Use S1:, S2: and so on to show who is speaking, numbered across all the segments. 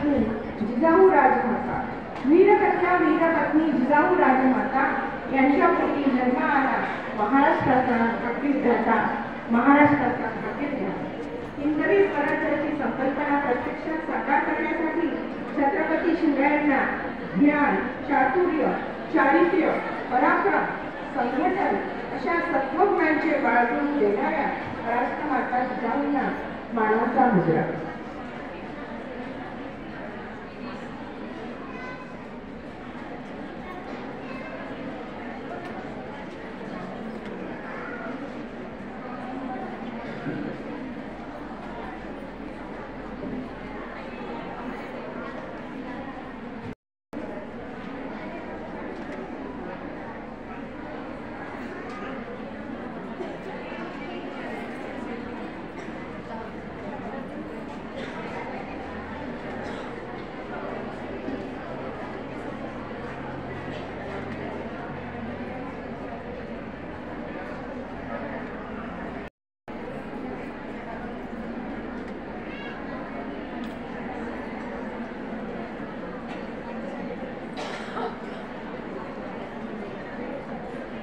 S1: वीरपत्नी जिजाऊ राजमाता, वीरकन्या वीरपत्नी जिजाऊ राजमाता यांच्या पोटी जन्म आला महाराष्ट्राचा प्रकृतीचा, महाराष्ट्राचा प्रकृतीचा. हिंदवी स्वराज्याची संकल्पना प्रत्यक्षात साकार करण्यासाठी छत्रपती शिवरायांना ज्ञान, चातुर्य, चारित्र्य, पराक्रम, संघटन अशा सत्वगुणांचे बाळगून देणाऱ्या राष्ट्रमाता जिजाऊंना मानाचा मुजरा.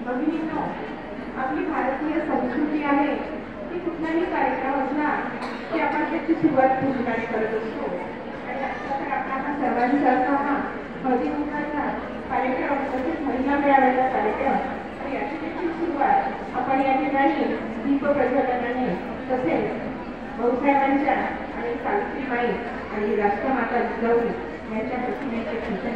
S1: भगिनींनो, आपली भारतीय संस्कृती आहे की कुठलाही कार्यक्रम असला की आपण त्याची सुरुवात पूजनाने करत असतो. आणि आता तर आपला सर्वांचा हा हळदी-कुंकवाचा कार्यक्रम, तसेच महिला मेळाव्याचा कार्यक्रम, आणि याची त्याची सुरुवात आपण या ठिकाणी दीपप्रज्वलनाने, तसेच भाऊसाहेबांच्या आणि सावित्रीबाई आणि राष्ट्रमाता जिजाऊ यांच्या प्रतिमेचे पूजन